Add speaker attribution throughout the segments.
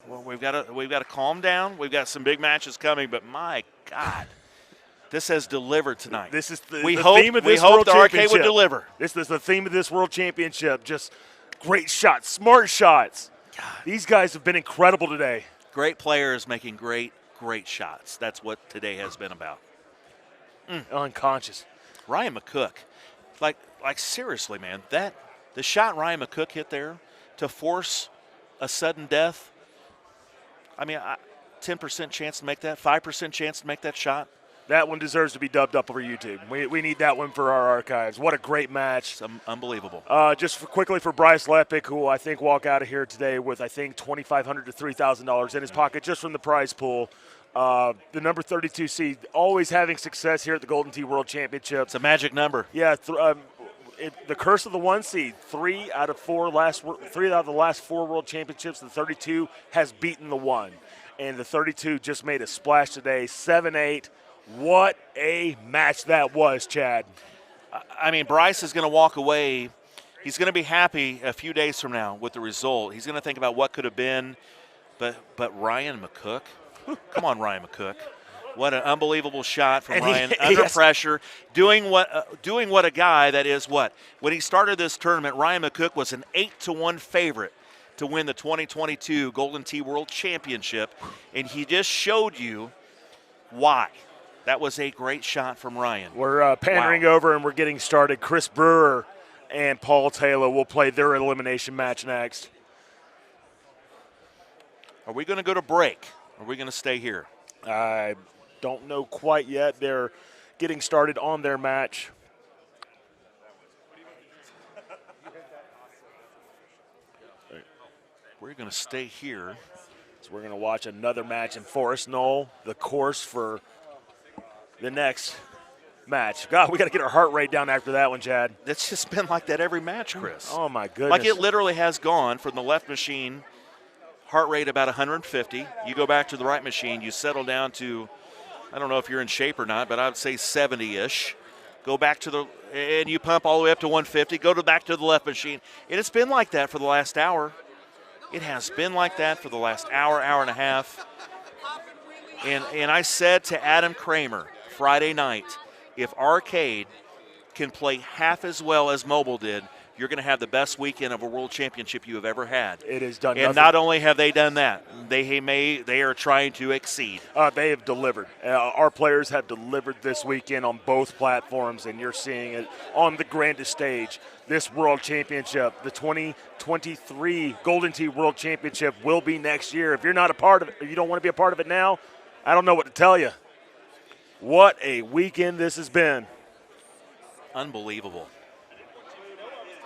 Speaker 1: Well, we've got to calm down. We've got some big matches coming, but my God, this has delivered tonight.
Speaker 2: This is the
Speaker 1: theme of this
Speaker 2: World
Speaker 1: We hoped the arcade
Speaker 2: Championship
Speaker 1: would deliver.
Speaker 2: This is the theme of this World Championship. Just great shots, smart shots.
Speaker 1: God.
Speaker 2: These guys have been incredible today.
Speaker 1: Great players making great shots. That's what today has been about.
Speaker 2: Unconscious.
Speaker 1: Ryan McCook, like seriously, man, the shot Ryan McCook hit there to force a sudden death. I mean, 10% chance to make that, 5% chance to make that shot.
Speaker 2: That one deserves to be dubbed up over YouTube. We need that one for our archives. What a great match.
Speaker 1: It's unbelievable.
Speaker 2: Quickly for Bryce Lepic, who I think walk out of here today with, I think, $2,500 to $3,000 in his pocket just from the prize pool. The number 32 seed, always having success here at the Golden Tee World Championship.
Speaker 1: It's a magic number.
Speaker 2: Yeah, the curse of the 1 seed, 3 out of the last 4 World Championships, the 32 has beaten the 1. And the 32 just made a splash today, 7-8. What a match that was, Chad.
Speaker 1: I mean, Bryce is going to walk away. He's going to be happy a few days from now with the result. He's going to think about what could have been. But Ryan McCook, come on, Ryan McCook. What an unbelievable shot from Ryan under pressure, doing what a guy that is what? When he started this tournament, Ryan McCook was an 8-1 favorite to win the 2022 Golden Tee World Championship, and he just showed you why. That was a great shot from Ryan.
Speaker 2: We're pandering over and we're getting started. Chris Brewer and Paul Tayloe will play their elimination match next.
Speaker 1: Are we going to go to break? Or are we going to stay here?
Speaker 2: I don't know quite yet. They're getting started on their match.
Speaker 1: We're going to stay here.
Speaker 2: So we're going to watch another match in Forest Knoll, the course for the next match. God, we got to get our heart rate down after that one, Chad.
Speaker 1: It's just been like that every match, Chris.
Speaker 2: Oh, my goodness.
Speaker 1: Like it literally has gone from the left machine, heart rate about 150. You go back to the right machine, you settle down to, I don't know if you're in shape or not, but I would say 70-ish. Go back to and you pump all the way up to 150, back to the left machine. And it's been like that for the last hour. It has been like that for the last hour and a half. And I said to Adam Kramer Friday night, if Arcade can play half as well as Mobile did, you're going to have the best weekend of a world championship you have ever had.
Speaker 2: It has done
Speaker 1: and
Speaker 2: nothing.
Speaker 1: Not only have they done that, they are trying to exceed.
Speaker 2: They have delivered. Our players have delivered this weekend on both platforms, and you're seeing it on the grandest stage. This World Championship, the 2023 Golden Tee World Championship, will be next year. If you're not a part of it, if you don't want to be a part of it now, I don't know what to tell you. What a weekend this has been.
Speaker 1: Unbelievable.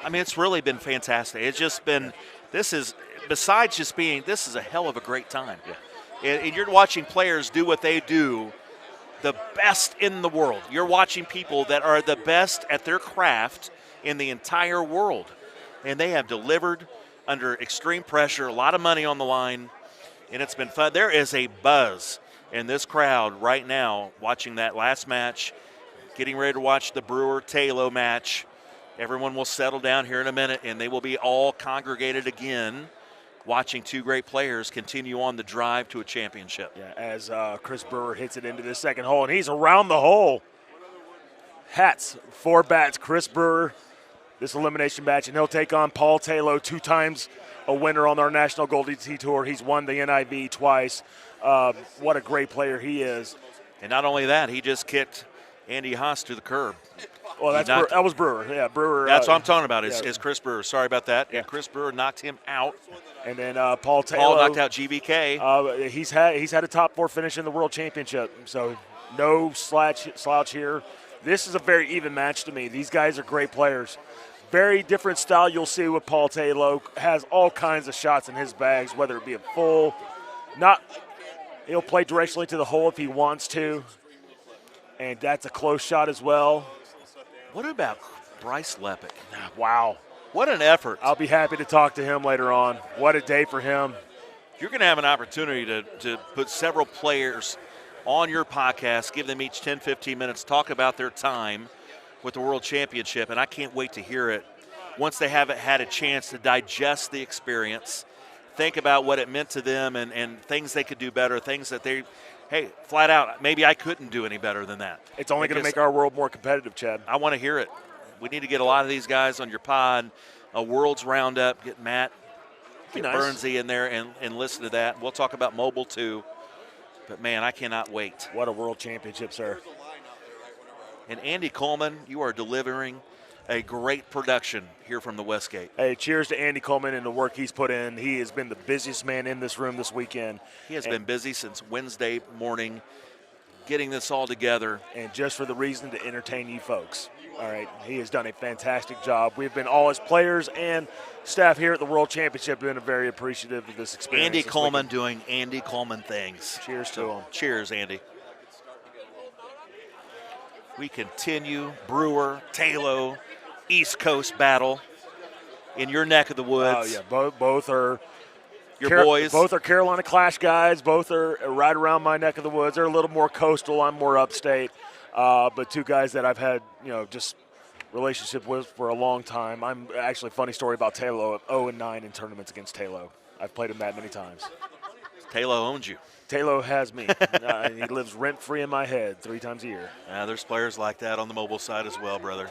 Speaker 1: I mean, it's really been fantastic. It's just been, this is a hell of a great time. Yeah. And you're watching players do what they do, the best in the world. You're watching people that are the best at their craft in the entire world. And they have delivered under extreme pressure, a lot of money on the line, and it's been fun. There is a buzz in this crowd right now watching that last match, getting ready to watch the Brewer-Tayloe match. Everyone will settle down here in a minute, and they will be all congregated again watching two great players continue on the drive to a championship.
Speaker 2: Yeah, as Chris Brewer hits it into the second hole, and he's around the hole. Hats, 4 bats, Chris Brewer, this elimination match, and he'll take on Paul Tayloe, 2 times a winner on our National Golden Tee Tour. He's won the NIV twice. What a great player he is.
Speaker 1: And not only that, he just kicked Andy Haas to the curb.
Speaker 2: Well, that was Brewer. Yeah, Brewer.
Speaker 1: That's what I'm talking about is Chris Brewer. Sorry about that. Yeah. And Chris Brewer knocked him out.
Speaker 2: And then Paul Tayloe.
Speaker 1: Paul knocked out GVK.
Speaker 2: He's had a top 4 finish in the World Championship, so no slouch here. This is a very even match to me. These guys are great players. Very different style you'll see with Paul Tayloe. Has all kinds of shots in his bags, whether it be a full, he'll play directionally to the hole if he wants to. And that's a close shot as well.
Speaker 1: What about Bryce Lepic?
Speaker 2: Wow.
Speaker 1: What an effort.
Speaker 2: I'll be happy to talk to him later on. What a day for him.
Speaker 1: You're going to have an opportunity to put several players on your podcast, give them each 10, 15 minutes, talk about their time with the World Championship, and I can't wait to hear it once they have had a chance to digest the experience, think about what it meant to them and things they could do better, things that they, hey, flat out, maybe I couldn't do any better than that.
Speaker 2: It's only going to make our world more competitive, Chad.
Speaker 1: I want to hear it. We need to get a lot of these guys on your pod, a World's Roundup, get Matt, get
Speaker 2: nice.
Speaker 1: Burnsy in there and listen to that. We'll talk about mobile too. But, man, I cannot wait.
Speaker 2: What a world championship, sir.
Speaker 1: And Andy Coleman, you are delivering a great production here from the Westgate.
Speaker 2: Hey, cheers to Andy Coleman and the work he's put in. He has been the busiest man in this room this weekend.
Speaker 1: He has been busy since Wednesday morning getting this all together.
Speaker 2: And just for the reason to entertain you folks. All right, he has done a fantastic job. We've been, all his players and staff here at the World Championship, been very appreciative of this experience.
Speaker 1: Andy Coleman doing Andy Coleman things.
Speaker 2: Cheers to him.
Speaker 1: Cheers, Andy. We continue Brewer, Tayloe, East Coast battle in your neck of the woods.
Speaker 2: Oh, yeah, both are
Speaker 1: your boys.
Speaker 2: Both are Carolina Clash guys. Both are right around my neck of the woods. They're a little more coastal. I'm more upstate. But two guys that I've had, just relationship with for a long time. I'm actually, funny story about Tayloe, 0-9 in tournaments against Tayloe. I've played him that many times.
Speaker 1: Tayloe owns you.
Speaker 2: Tayloe has me. He lives rent-free in my head 3 times a year.
Speaker 1: There's players like that on the mobile side as well, brother.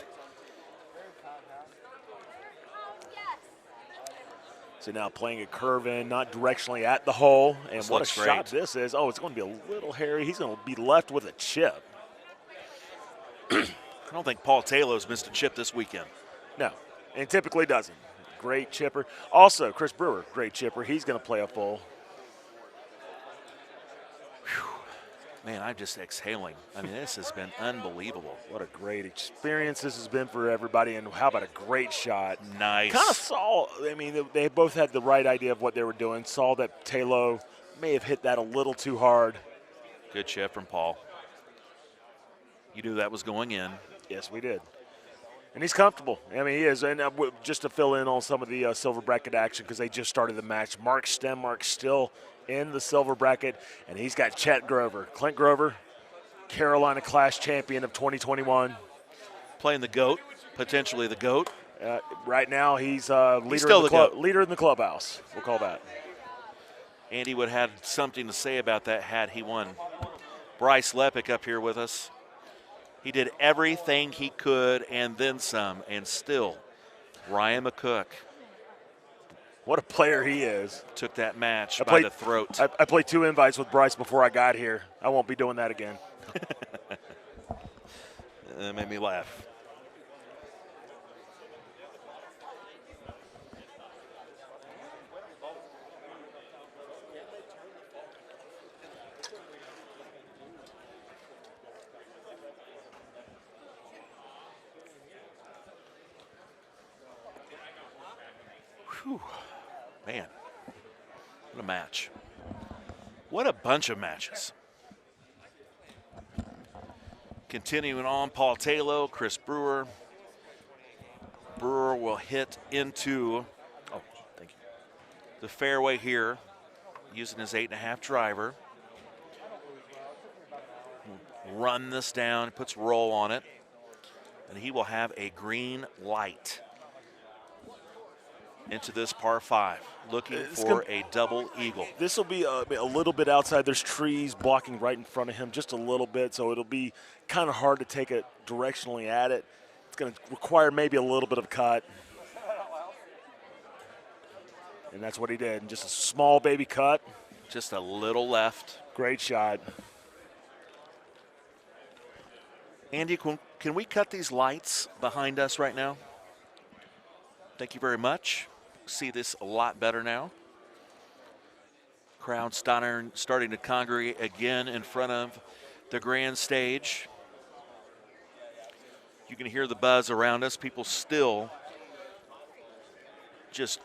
Speaker 2: So now playing a curve in, not directionally at the hole. And
Speaker 1: This
Speaker 2: what a
Speaker 1: looks
Speaker 2: shot
Speaker 1: great.
Speaker 2: this is. Oh, it's going to be a little hairy. He's going to be left with a chip.
Speaker 1: I don't think Paul Tayloe's missed a chip this weekend.
Speaker 2: No, and typically doesn't. Great chipper. Also, Chris Brewer, great chipper. He's going to play a full.
Speaker 1: Man, I'm just exhaling. I mean, this has been unbelievable.
Speaker 2: What a great experience this has been for everybody, and how about a great shot.
Speaker 1: Nice.
Speaker 2: Kind of saw, they both had the right idea of what they were doing. Saw that Tayloe may have hit that a little too hard.
Speaker 1: Good chip from Paul. You knew that was going in.
Speaker 2: Yes, we did. And he's comfortable. He is. And just to fill in on some of the silver bracket action, because they just started the match, Mark Stenmark still in the silver bracket, and he's got Chet Grover. Clint Grover, Carolina Clash champion of 2021.
Speaker 1: Playing the GOAT, potentially the GOAT.
Speaker 2: Right now, he's leader,
Speaker 1: still
Speaker 2: leader in the clubhouse. We'll call that.
Speaker 1: Andy would have had something to say about that had he won. Bryce Lepick up here with us. He did everything he could and then some, and still, Ryan McCook.
Speaker 2: What a player he is.
Speaker 1: Took that match by the throat.
Speaker 2: I played 2 invites with Bryce before I got here. I won't be doing that again.
Speaker 1: That made me laugh. Whew. Man, what a match. What a bunch of matches. Continuing on, Paul Tayloe, Chris Brewer. Brewer will hit into the fairway here using his 8.5 driver. Run this down, puts roll on it, and he will have a green light into this par 5, looking for a double eagle.
Speaker 2: This will be a little bit outside. There's trees blocking right in front of him, just a little bit, so it'll be kind of hard to take it directionally at it. It's going to require maybe a little bit of cut. And that's what he did. Just a small baby cut.
Speaker 1: Just a little left.
Speaker 2: Great shot.
Speaker 1: Andy, can we cut these lights behind us right now? Thank you very much. See this a lot better now. Crowd starting to congregate again in front of the grand stage. You can hear the buzz around us. People still just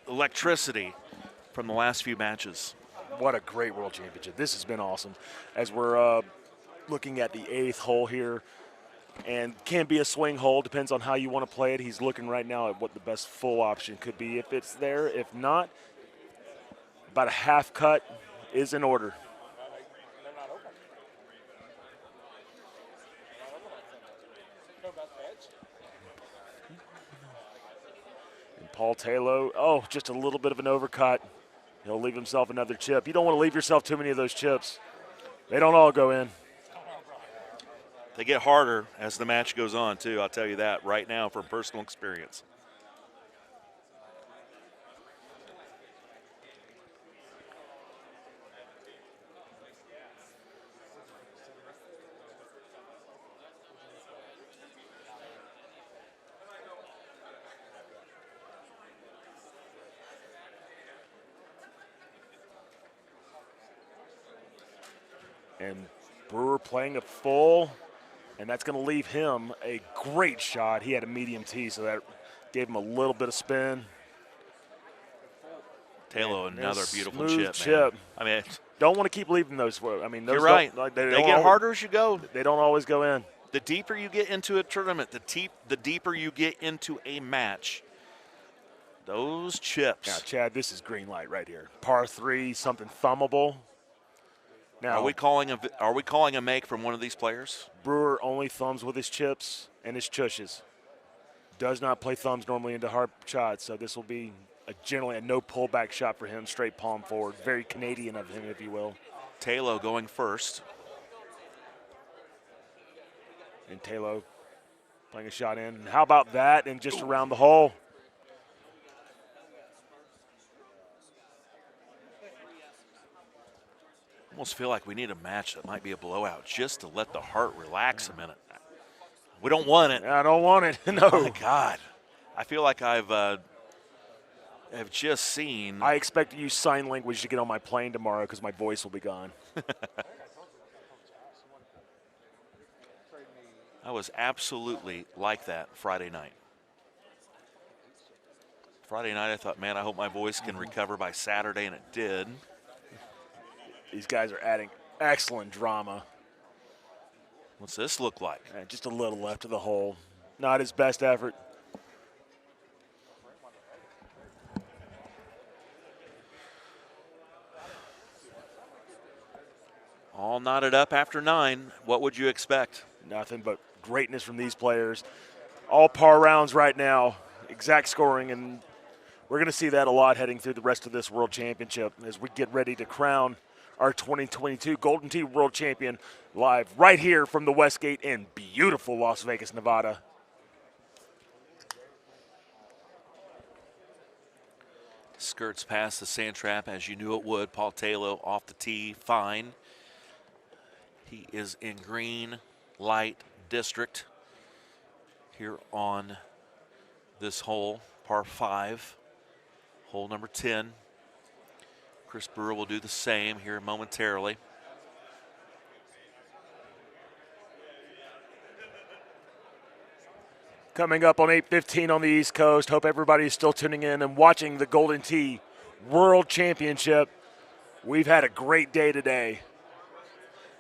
Speaker 1: electricity from the last few matches.
Speaker 2: What a great World Championship. This has been awesome. As we're looking at the 8th hole here, and can be a swing hole, depends on how you want to play it. He's looking right now at what the best full option could be if it's there. If not, about a half cut is in order. And Paul Tayloe, oh, just a little bit of an overcut. He'll leave himself another chip. You don't want to leave yourself too many of those chips. They don't all go in.
Speaker 1: They get harder as the match goes on, too. I'll tell you that right now from personal experience.
Speaker 2: And Brewer playing a full, and that's going to leave him a great shot. He had a medium tee, so that gave him a little bit of spin.
Speaker 1: Tayloe, another beautiful
Speaker 2: smooth
Speaker 1: chip, man. I mean,
Speaker 2: don't want to keep leaving those. I mean, those
Speaker 1: you're right.
Speaker 2: They
Speaker 1: get harder as you go.
Speaker 2: They don't always go in.
Speaker 1: The deeper you get into a tournament, the deeper you get into a match, those chips.
Speaker 2: Now, Chad, this is green light right here. Par 3, something thumbable. Now,
Speaker 1: are we calling a make from one of these players?
Speaker 2: Brewer only thumbs with his chips and his chushes. Does not play thumbs normally into hard shots, so this will be generally a no pullback shot for him, straight palm forward. Very Canadian of him, if you will.
Speaker 1: Tayloe going first.
Speaker 2: And Tayloe playing a shot in. And how about that and just around the hole?
Speaker 1: Almost feel like we need a match that might be a blowout just to let the heart relax a minute. We don't want it.
Speaker 2: I don't want it. No.
Speaker 1: Oh, my God. I feel like have just seen.
Speaker 2: I expect to use sign language to get on my plane tomorrow because my voice will be gone.
Speaker 1: I was absolutely like that Friday night. Friday night, I thought, man, I hope my voice can recover by Saturday, and it did.
Speaker 2: These guys are adding excellent drama.
Speaker 1: What's this look like?
Speaker 2: Just a little left of the hole. Not his best effort.
Speaker 1: All knotted up after 9. What would you expect?
Speaker 2: Nothing but greatness from these players. All par rounds right now, exact scoring, and we're going to see that a lot heading through the rest of this World Championship as we get ready to crown our 2022 Golden Tee World Champion live right here from the Westgate in beautiful Las Vegas, Nevada.
Speaker 1: Skirts past the sand trap as you knew it would. Paul Tayloe off the tee, fine. He is in green light district here on this hole, par 5, hole number 10. Chris Brewer will do the same here momentarily.
Speaker 2: Coming up on 8:15 on the East Coast. Hope everybody is still tuning in and watching the Golden Tee World Championship. We've had a great day today.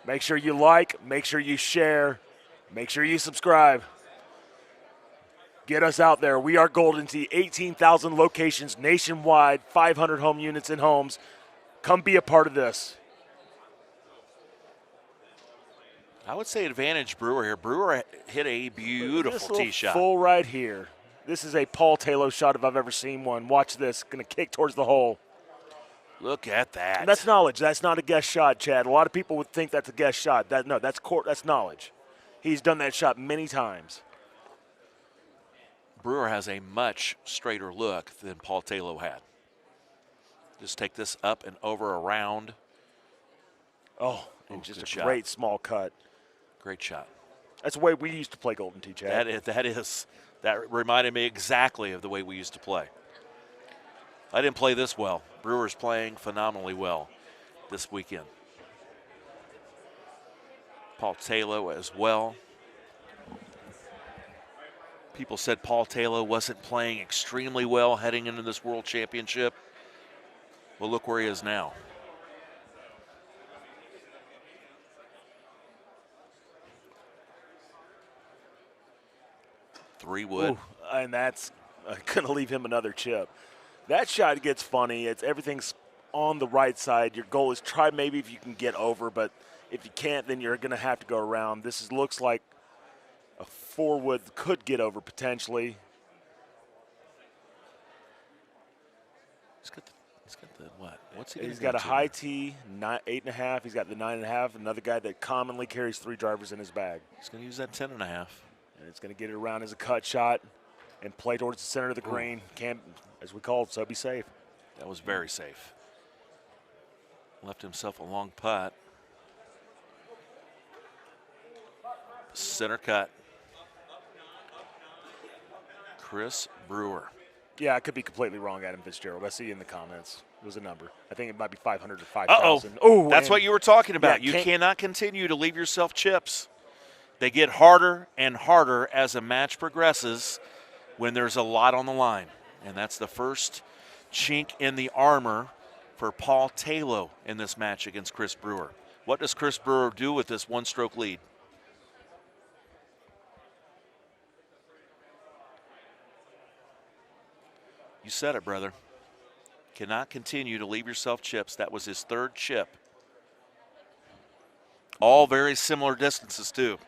Speaker 2: Make sure you like, make sure you share, make sure you subscribe. Get us out there. We are Golden Tee, 18,000 locations nationwide, 500 home units and homes. Come be a part of this.
Speaker 1: I would say advantage Brewer here. Brewer hit a beautiful tee shot.
Speaker 2: Full right here. This is a Paul Tayloe shot if I've ever seen one. Watch this. Going to kick towards the hole.
Speaker 1: Look at that.
Speaker 2: And that's knowledge. That's not a guess shot, Chad. A lot of people would think that's a guess shot. That's knowledge. He's done that shot many times.
Speaker 1: Brewer has a much straighter look than Paul Tayloe had. Just take this up and over around.
Speaker 2: Oh, and just a great small cut.
Speaker 1: Great shot.
Speaker 2: That's the way we used to play Golden Tee, Chad.
Speaker 1: That reminded me exactly of the way we used to play. I didn't play this well. Brewer's playing phenomenally well this weekend. Paul Tayloe as well. People said Paul Tayloe wasn't playing extremely well heading into this World Championship. Well, look where he is now. Three wood.
Speaker 2: Ooh, and that's going to leave him another chip. That shot gets funny. Everything's on the right side. Your goal is try maybe if you can get over, but if you can't, then you're going to have to go around. This looks like a 4 wood could get over potentially.
Speaker 1: He's got the what? What's he gonna
Speaker 2: He's
Speaker 1: go
Speaker 2: got a
Speaker 1: to
Speaker 2: high
Speaker 1: here?
Speaker 2: tee, 8.5. He's got the 9.5. Another guy that commonly carries 3 drivers in his bag.
Speaker 1: He's going to use that 10.5.
Speaker 2: And it's going to get it around as a cut shot and play towards the center of the green. Can't, as we call it, so be safe.
Speaker 1: That was very safe. Left himself a long putt. Center cut. Chris Brewer.
Speaker 2: Yeah, I could be completely wrong, Adam Fitzgerald. I see you in the comments. It was a number. I think it might be 500 or 5,000.
Speaker 1: Oh, that's what you were talking about.
Speaker 2: Yeah,
Speaker 1: you cannot continue to leave yourself chips. They get harder and harder as a match progresses when there's a lot on the line. And that's the first chink in the armor for Paul Tayloe in this match against Chris Brewer. What does Chris Brewer do with this one-stroke lead? You said it, brother. Cannot continue to leave yourself chips. That was his 3rd chip. All very similar distances, too.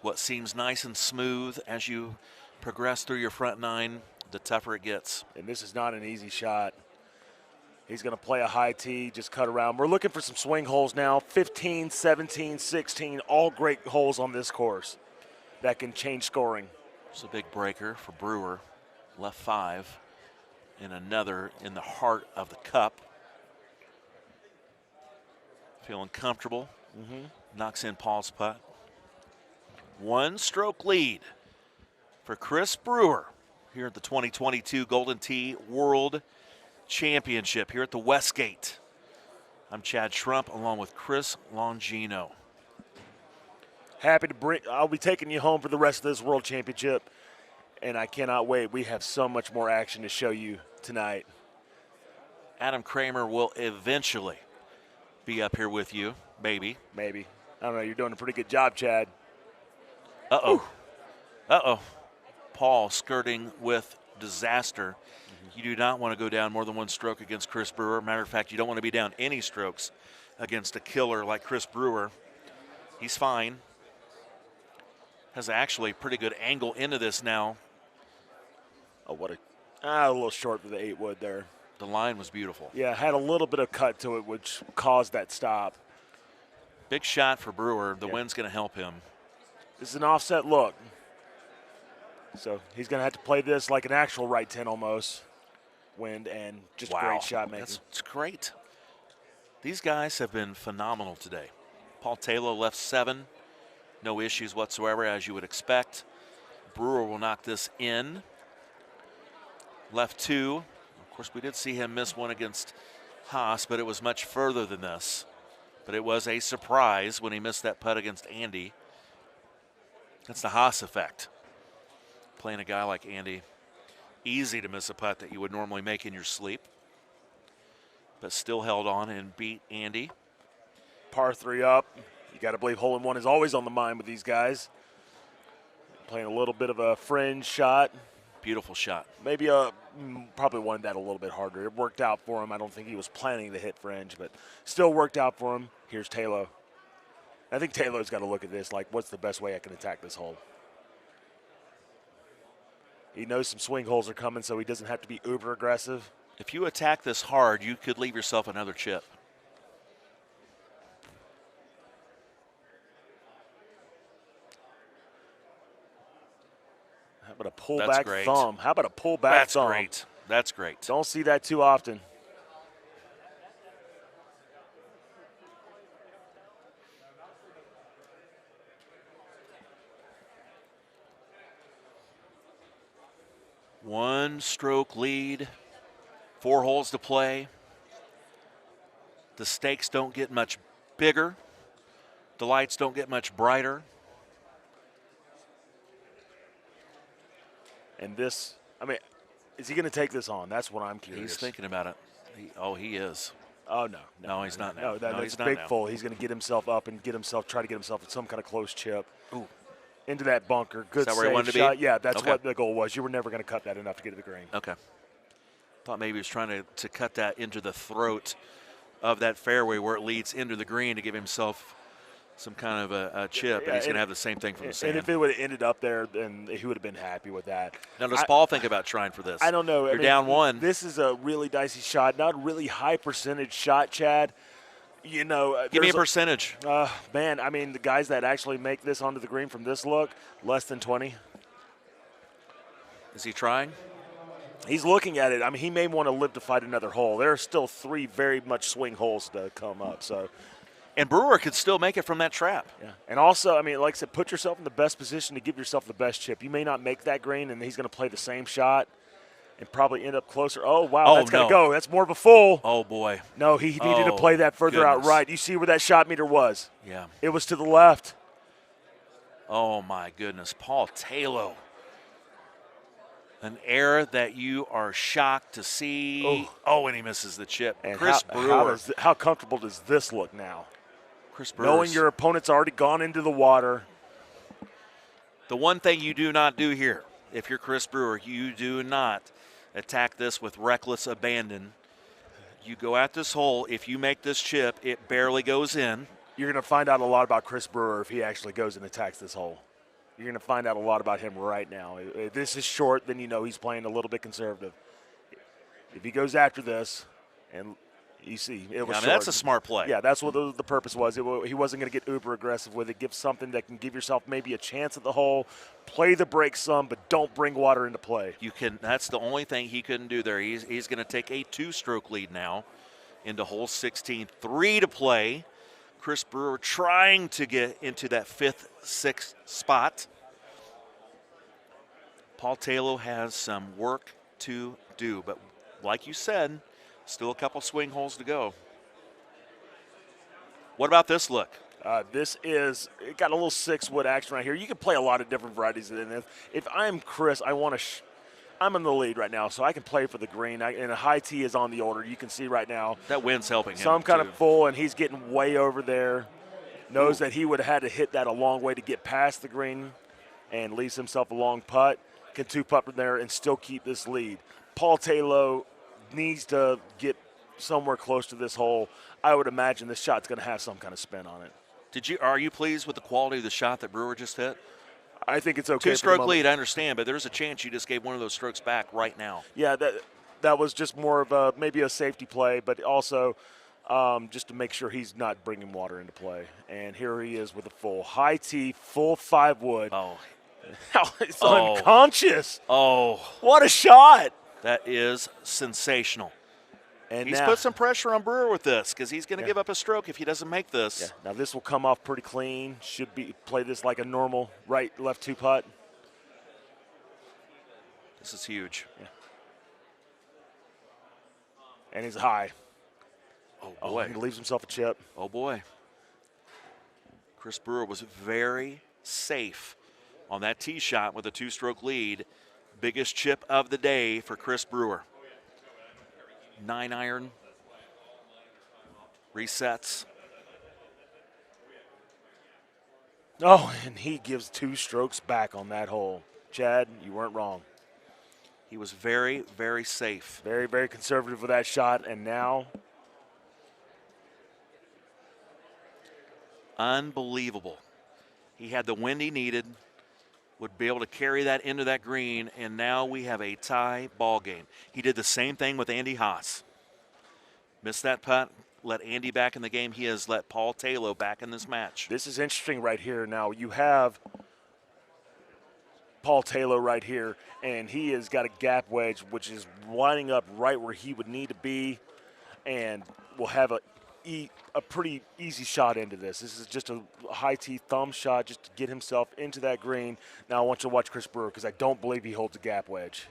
Speaker 1: What seems nice and smooth as you progress through your front 9, the tougher it gets.
Speaker 2: And this is not an easy shot. He's going to play a high tee, just cut around. We're looking for some swing holes now. 15, 17, 16, all great holes on this course that can change scoring.
Speaker 1: It's a big breaker for Brewer. Left 5 and another in the heart of the cup. Feeling comfortable. Knocks in Paul's putt. 1-stroke lead for Chris Brewer here at the 2022 Golden Tee World Championship here at the Westgate. I'm Chad Schrump along with Chris Longino.
Speaker 2: Happy to bring. I'll be taking you home for the rest of this World Championship, and I cannot wait. We have so much more action to show you tonight.
Speaker 1: Adam Kramer will eventually be up here with you, maybe.
Speaker 2: Maybe. I don't know. You're doing a pretty good job, Chad.
Speaker 1: Uh-oh. Uh-oh. Paul skirting with disaster. You do not want to go down more than 1 stroke against Chris Brewer. Matter of fact, you don't want to be down any strokes against a killer like Chris Brewer. He's fine. Has actually a pretty good angle into this now.
Speaker 2: Oh, what a little short for the 8-wood there.
Speaker 1: The line was beautiful.
Speaker 2: Yeah, had a little bit of cut to it, which caused that stop.
Speaker 1: Big shot for Brewer. The wind's going to help him.
Speaker 2: This is an offset look. So he's going to have to play this like an actual right 10 almost. Wind and just great shot making.
Speaker 1: That's great. These guys have been phenomenal today. Paul Tayloe left 7. No issues whatsoever, as you would expect. Brewer will knock this in. Left 2. Of course, we did see him miss one against Haas, but it was much further than this. But it was a surprise when he missed that putt against Andy. That's the Haas effect. Playing a guy like Andy, easy to miss a putt that you would normally make in your sleep. But still held on and beat Andy.
Speaker 2: Par 3 up. You got to believe hole-in-one is always on the mind with these guys. Playing a little bit of a fringe shot.
Speaker 1: Beautiful shot.
Speaker 2: Maybe probably wanted that a little bit harder. It worked out for him. I don't think he was planning to hit fringe, but still worked out for him. Here's Tayloe. I think Tayloe's got to look at this like, what's the best way I can attack this hole? He knows some swing holes are coming, so he doesn't have to be uber aggressive.
Speaker 1: If you attack this hard, you could leave yourself another chip.
Speaker 2: How about a pullback thumb? How about a pullback thumb?
Speaker 1: That's great. That's great.
Speaker 2: Don't see that too often.
Speaker 1: One stroke lead, 4 holes to play. The stakes don't get much bigger. The lights don't get much brighter.
Speaker 2: And this, I mean, is he going to take this on? That's what I'm curious.
Speaker 1: He's thinking about it. He is.
Speaker 2: Oh, no.
Speaker 1: No, he's not now.
Speaker 2: No, that's
Speaker 1: he's
Speaker 2: a big full. He's going to get himself up and try to get himself some kind of close chip.
Speaker 1: Ooh.
Speaker 2: Into that bunker. Good
Speaker 1: Is that where he wanted to
Speaker 2: shot.
Speaker 1: be?
Speaker 2: Yeah, that's what the goal was. You were never going to cut that enough to get to the green.
Speaker 1: Okay. Thought maybe he was trying to cut that into the throat of that fairway where it leads into the green to give himself some kind of a chip, and he's going to have the same thing from the sand.
Speaker 2: And if it would have ended up there, then he would have been happy with that.
Speaker 1: Now, does Paul think about trying for this?
Speaker 2: I don't know.
Speaker 1: You're down one.
Speaker 2: This is a really dicey shot, not a really high percentage shot, Chad. You know,
Speaker 1: give me a percentage.
Speaker 2: Man, I mean, the guys that actually make this onto the green from this look, less than 20.
Speaker 1: Is he trying?
Speaker 2: He's looking at it. I mean, he may want to live to fight another hole. There are still 3 very much swing holes to come up. So,
Speaker 1: and Brewer could still make it from that trap.
Speaker 2: Yeah. And also, I mean, like I said, put yourself in the best position to give yourself the best chip. You may not make that green, and he's going to play the same shot and probably end up closer. Oh, wow, that's going to go. That's more of a full.
Speaker 1: Oh, boy.
Speaker 2: No, he needed to play that further out right. You see where that shot meter was?
Speaker 1: Yeah.
Speaker 2: It was to the left.
Speaker 1: Oh, my goodness. Paul Tayloe. An error that you are shocked to see. Oh, and he misses the chip.
Speaker 2: And
Speaker 1: Chris Brewer.
Speaker 2: How comfortable does this look now?
Speaker 1: Chris Brewer.
Speaker 2: Knowing your opponent's already gone into the water.
Speaker 1: The one thing you do not do here, if you're Chris Brewer, you do not attack this with reckless abandon. You go at this hole. If you make this chip, it barely goes in.
Speaker 2: You're going to find out a lot about Chris Brewer if he actually goes and attacks this hole. You're going to find out a lot about him right now. If this is short, then you know he's playing a little bit conservative. If he goes after this, and you see, it was short.
Speaker 1: That's a smart play.
Speaker 2: Yeah, that's what the purpose was. He wasn't going to get uber aggressive with it. Give something that can give yourself maybe a chance at the hole. Play the break some, but don't bring water into play.
Speaker 1: That's the only thing he couldn't do there. He's going to take a 2-stroke lead now into hole 16. 3 to play. Chris Brewer trying to get into that 5th, 6th spot. Paul Tayloe has some work to do, but like you said, still a couple swing holes to go. What about this look?
Speaker 2: It got a little 6-wood action right here. You can play a lot of different varieties in it. If I'm Chris, I'm in the lead right now, so I can play for the green. And a high tee is on the order. You can see right now.
Speaker 1: That wind's helping him.
Speaker 2: Some kind of full, and he's getting way over there. Knows that he would have had to hit that a long way to get past the green and leaves himself a long putt. Can 2-putt from there and still keep this lead. Paul Tayloe needs to get somewhere close to this hole. I would imagine this shot's going to have some kind of spin on it.
Speaker 1: Are you pleased with the quality of the shot that Brewer just hit?
Speaker 2: I think it's okay.
Speaker 1: 2-stroke lead, I understand, but there's a chance you just gave one of those strokes back right now.
Speaker 2: Yeah, that was just more of maybe a safety play, but also just to make sure he's not bringing water into play. And here he is with a full high tee, full 5-wood.
Speaker 1: Oh,
Speaker 2: it's unconscious.
Speaker 1: Oh,
Speaker 2: what a shot!
Speaker 1: That is sensational.
Speaker 2: And
Speaker 1: he's put some pressure on Brewer with this because he's going to give up a stroke if he doesn't make this.
Speaker 2: Yeah. Now this will come off pretty clean. Should play this like a normal right-left 2-putt.
Speaker 1: This is huge.
Speaker 2: Yeah. And he's high.
Speaker 1: Oh boy!
Speaker 2: He leaves himself a chip.
Speaker 1: Oh boy! Chris Brewer was very safe on that tee shot with a 2-stroke lead. Biggest chip of the day for Chris Brewer. 9-iron. Resets.
Speaker 2: Oh, and he gives 2 strokes back on that hole. Chad, you weren't wrong.
Speaker 1: He was very, very safe.
Speaker 2: Very, very conservative with that shot, and now.
Speaker 1: Unbelievable. He had the wind he needed, would be able to carry that into that green, and now we have a tie ball game. He did the same thing with Andy Haas. Missed that putt, let Andy back in the game. He has let Paul Tayloe back in this match.
Speaker 2: This is interesting right here. Now you have Paul Tayloe right here, and he has got a gap wedge, which is lining up right where he would need to be, and will have a pretty easy shot into this. This is just a high tee thumb shot just to get himself into that green. Now I want you to watch Chris Brewer because I don't believe he holds a gap wedge.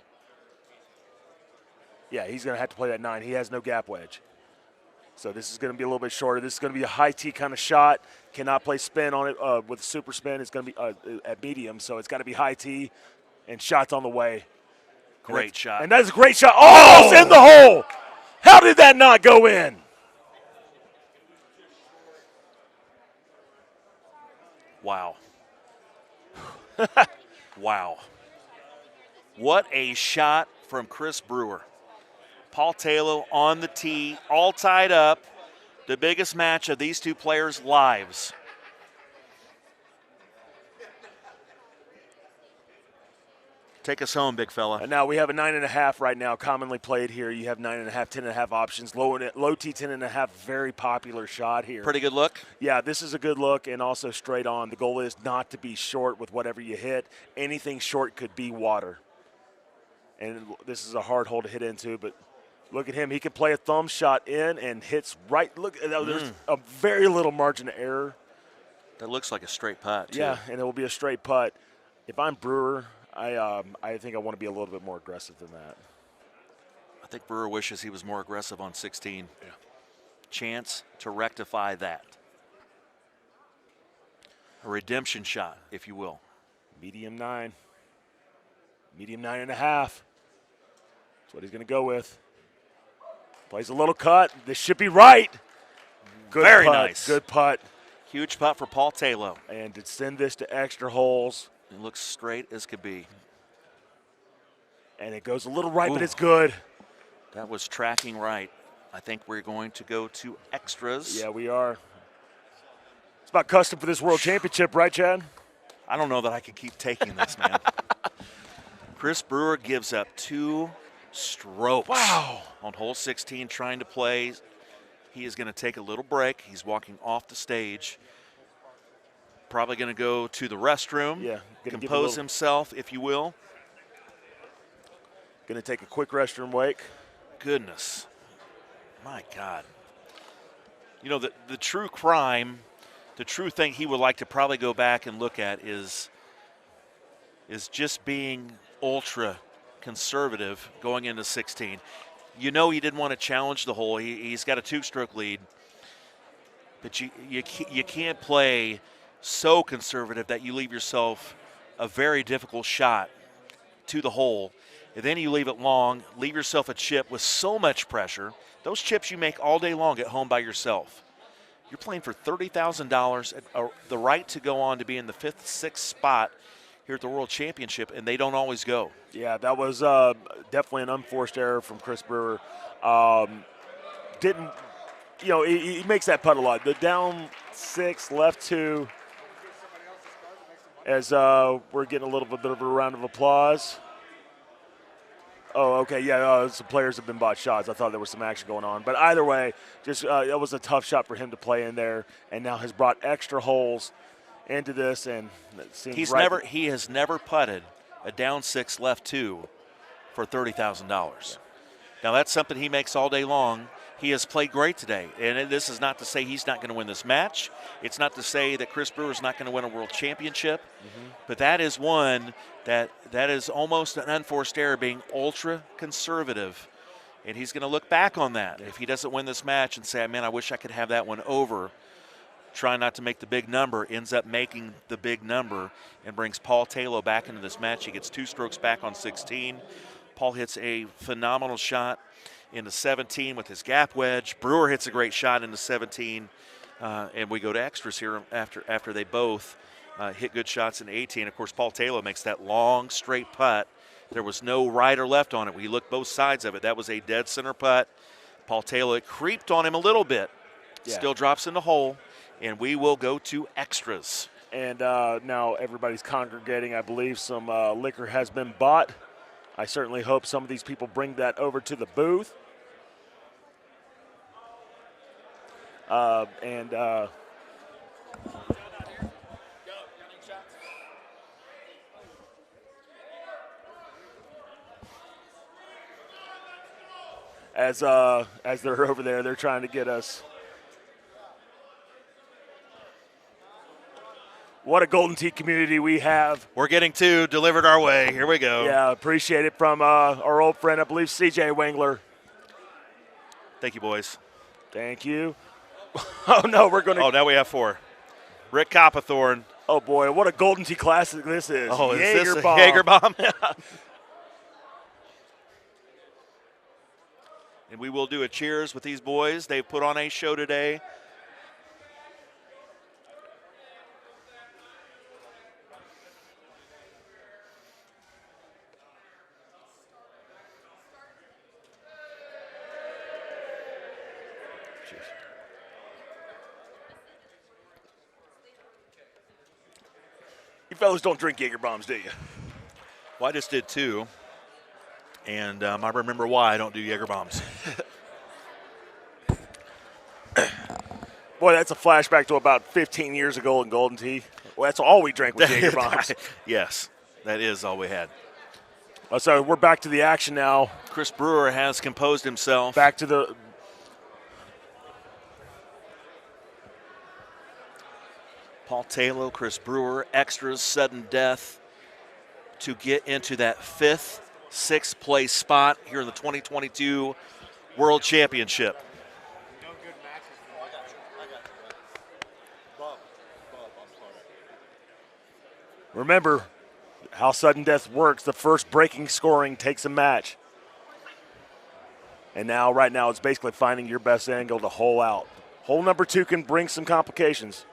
Speaker 2: Yeah, he's going to have to play that 9. He has no gap wedge. So this is going to be a little bit shorter. This is going to be a high tee kind of shot. Cannot play spin on it with a super spin. It's going to be at medium, so it's got to be high tee and shots on the way.
Speaker 1: Great shot.
Speaker 2: And that is a great shot. Oh, it's in the hole. How did that not go in?
Speaker 1: Wow. Wow. What a shot from Chris Brewer. Paul Tayloe on the tee, all tied up. The biggest match of these two players' lives. Take us home, big fella.
Speaker 2: And now we have a 9.5 right now, commonly played here. You have 9.5, 10.5 options. Low T 10.5, very popular shot here.
Speaker 1: Pretty good look.
Speaker 2: Yeah, this is a good look and also straight on. The goal is not to be short with whatever you hit. Anything short could be water. And this is a hard hole to hit into, but look at him. He can play a thumb shot in and hits right. Look, there's a very little margin of error.
Speaker 1: That looks like a straight putt, too.
Speaker 2: Yeah, and it will be a straight putt. If I'm Brewer, I think I want to be a little bit more aggressive than that.
Speaker 1: I think Brewer wishes he was more aggressive on 16.
Speaker 2: Yeah.
Speaker 1: Chance to rectify that. A redemption shot, if you will.
Speaker 2: Medium 9. Medium 9.5. That's what he's going to go with. Plays a little cut. This should be right. Good
Speaker 1: Very
Speaker 2: putt.
Speaker 1: nice.
Speaker 2: Good putt.
Speaker 1: Huge putt for Paul Tayloe.
Speaker 2: And to send this to extra holes.
Speaker 1: It looks straight as could be.
Speaker 2: And it goes a little right, but it's good.
Speaker 1: That was tracking right. I think we're going to go to extras.
Speaker 2: Yeah, we are. It's about custom for this World Championship, right, Chad?
Speaker 1: I don't know that I can keep taking this, man. Chris Brewer gives up 2 strokes.
Speaker 2: Wow.
Speaker 1: On hole 16, trying to play. He is going to take a little break. He's walking off the stage. Probably going to go to the restroom.
Speaker 2: Yeah.
Speaker 1: Compose himself, if you will.
Speaker 2: Going to take a quick restroom break.
Speaker 1: Goodness. My God. You know, the true crime, the true thing he would like to probably go back and look at is just being ultra conservative going into 16. You know he didn't want to challenge the hole. He's got a 2-stroke lead. But you can't play so conservative that you leave yourself a very difficult shot to the hole. And then you leave it long, leave yourself a chip with so much pressure. Those chips you make all day long at home by yourself. You're playing for $30,000, the right to go on to be in the 5th, 6th spot here at the World Championship, and they don't always go.
Speaker 2: Yeah, that was definitely an unforced error from Chris Brewer. Didn't, you know, he makes that putt a lot. The down 6, left 2, as we're getting a little bit of a round of applause. Oh, okay, yeah, some players have been bought shots. I thought there was some action going on. But either way, just it was a tough shot for him to play in there, and now has brought extra holes into this. And it seems
Speaker 1: he has never putted a down 6, left 2 for $30,000. Now, that's something he makes all day long. He has played great today. And this is not to say he's not going to win this match. It's not to say that Chris Brewer is not going to win a world championship. But that is one that is almost an unforced error, being ultra conservative. And he's going to look back on that if he doesn't win this match and say, man, I wish I could have that one over. Try not to make the big number, ends up making the big number and brings Paul Tayloe back into this match. He gets 2 strokes back on 16. Paul hits a phenomenal shot into 17 with his gap wedge. Brewer hits a great shot into 17. And we go to extras here after they both hit good shots in 18. Of course, Paul Tayloe makes that long, straight putt. There was no right or left on it. We looked both sides of it. That was a dead center putt. Paul Tayloe, it creeped on him a little bit. Yeah. Still drops in the hole. And we will go to extras.
Speaker 2: And now everybody's congregating. I believe some liquor has been bought. I certainly hope some of these people bring that over to the booth. As they're over there, they're trying to get us. What a Golden Tee community we have.
Speaker 1: We're getting 2 delivered our way. Here we go.
Speaker 2: Yeah, appreciate it from our old friend, I believe, CJ Wengler.
Speaker 1: Thank you, boys.
Speaker 2: Thank you. Oh, no, we're going to.
Speaker 1: Oh, now we have 4. Rick Coppathorn.
Speaker 2: Oh, boy, what a Golden Tee classic this is.
Speaker 1: Oh, is this a Jaeger bomb? And we will do a cheers with these boys. They've put on a show today.
Speaker 2: You fellas don't drink Jaeger bombs, do you?
Speaker 1: Well, I just did 2, and I remember why I don't do Jaeger bombs.
Speaker 2: Boy, that's a flashback to about 15 years ago in Golden Tee. Well, that's all we drank with Jaeger bombs.
Speaker 1: Yes, that is all we had.
Speaker 2: So we're back to the action now.
Speaker 1: Chris Brewer has composed himself.
Speaker 2: Back to the
Speaker 1: Paul Tayloe, Chris Brewer, extras, sudden death to get into that 5th, 6th place spot here in the 2022 World Championship.
Speaker 2: Remember how sudden death works. The first breaking scoring takes a match. And now, right now, it's basically finding your best angle to hole out. Hole number 2 can bring some complications.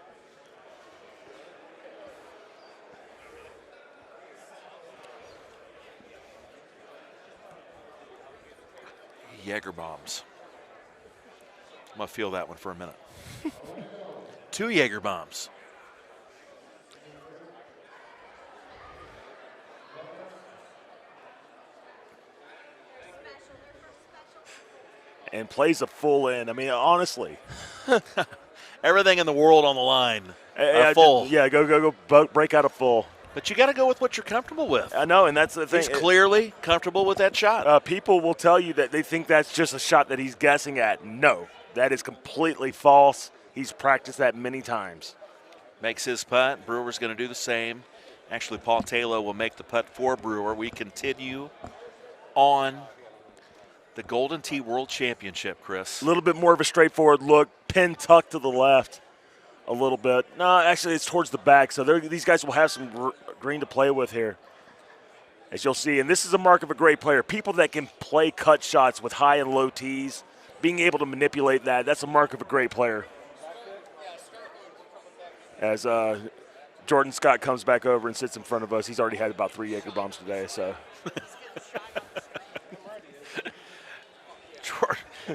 Speaker 1: Jaeger bombs. I'm going to feel that one for a minute. 2 Jaeger bombs.
Speaker 2: And plays a full in. I mean, honestly.
Speaker 1: Everything in the world on the line. A full.
Speaker 2: Go, break out a full.
Speaker 1: But you got to go with what you're comfortable with.
Speaker 2: I know, and that's the thing.
Speaker 1: He's clearly comfortable with that shot.
Speaker 2: People will tell you that they think that's just a shot that he's guessing at. No, that is completely false. He's practiced that many times.
Speaker 1: Makes his putt. Brewer's going to do the same. Actually, Paul Tayloe will make the putt for Brewer. We continue on the Golden Tee World Championship, Chris.
Speaker 2: A little bit more of a straightforward look. Pin tucked to the left a little bit. No, actually, it's towards the back. So these guys will have some green to play with here, as you'll see. And this is a mark of a great player. People that can play cut shots with high and low tees, being able to manipulate that, that's a mark of a great player. As Jordan Scott comes back over and sits in front of us, he's already had about 3 Jaeger bombs today. So.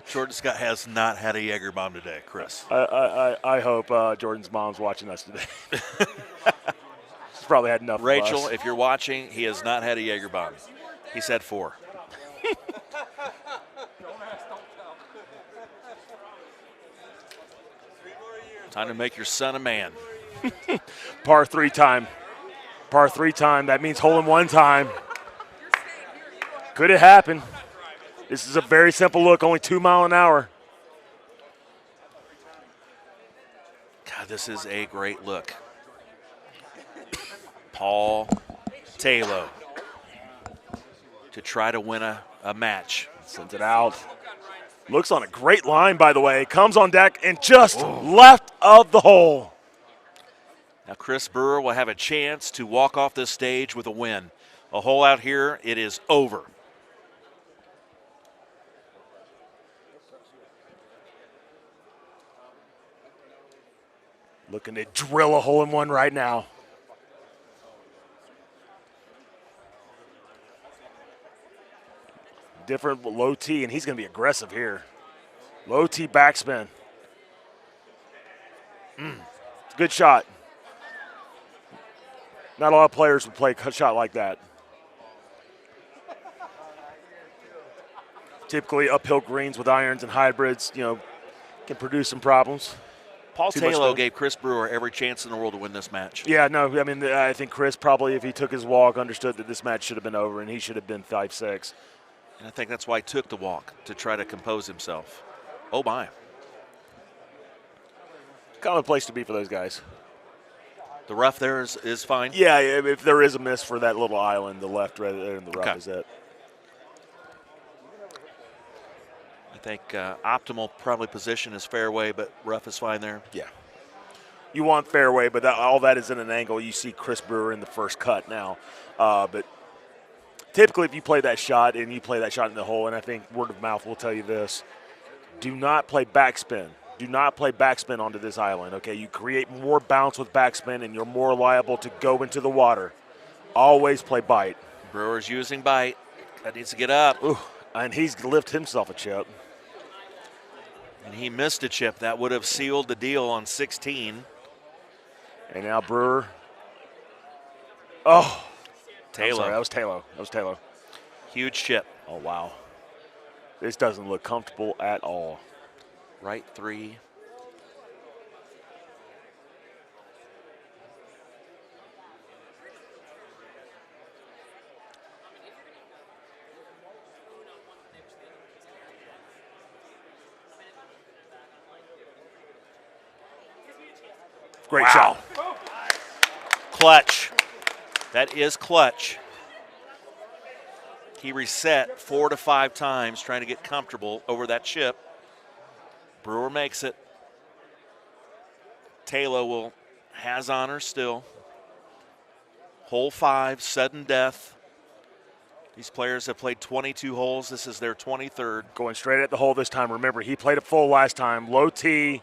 Speaker 1: Jordan Scott has not had a Jaeger bomb today, Chris.
Speaker 2: I hope Jordan's mom's watching us today. She's probably had enough.
Speaker 1: Rachel, if you're watching, he has not had a Jaeger bomb. He's had 4. Time to make your son a man.
Speaker 2: Par 3 time. Par 3 time. That means hole in 1 time. Could it happen? This is a very simple look, only 2 miles an hour.
Speaker 1: God, this is a great look. Paul Tayloe to try to win a match.
Speaker 2: Sends it out. Looks on a great line, by the way. Comes on deck and just left of the hole.
Speaker 1: Now Chris Brewer will have a chance to walk off this stage with a win. A hole out here, it is over.
Speaker 2: Looking to drill a hole in 1 right now. Different low tee, and he's going to be aggressive here. Low tee backspin. Good shot. Not a lot of players would play a shot like that. Typically uphill greens with irons and hybrids, can produce some problems.
Speaker 1: Paul Tayloe gave Chris Brewer every chance in the world to win this match.
Speaker 2: Yeah, no, I mean, I think Chris probably, if he took his walk, understood that this match should have been over and he should have been 5-6.
Speaker 1: And I think that's why he took the walk, to try to compose himself. Oh, my.
Speaker 2: Common place to be for those guys.
Speaker 1: The rough there is fine?
Speaker 2: Yeah, if there is a miss for that little island, the left right there in the rough is it.
Speaker 1: I think optimal probably position is fairway, but rough is fine there.
Speaker 2: Yeah. You want fairway, but all that is in an angle. You see Chris Brewer in the first cut now. But typically if you play that shot and you play that shot in the hole, and I think word of mouth will tell you this, do not play backspin. Do not play backspin onto this island, okay? You create more bounce with backspin and you're more liable to go into the water. Always play bite.
Speaker 1: Brewer's using bite. That needs to get up.
Speaker 2: Ooh, and he's lifted himself a chip.
Speaker 1: And he missed a chip. That would have sealed the deal on 16.
Speaker 2: And now Brewer. Oh. I'm sorry, that
Speaker 1: Tayloe.
Speaker 2: was Tayloe.
Speaker 1: Huge chip.
Speaker 2: Oh, wow. This doesn't look comfortable at all.
Speaker 1: Right 3.
Speaker 2: Great shot.
Speaker 1: Clutch. That is clutch. He reset 4 to 5 times trying to get comfortable over that chip. Brewer makes it. Tayloe has honor still. Hole 5, sudden death. These players have played 22 holes. This is their 23rd.
Speaker 2: Going straight at the hole this time. Remember, he played it full last time. Low tee.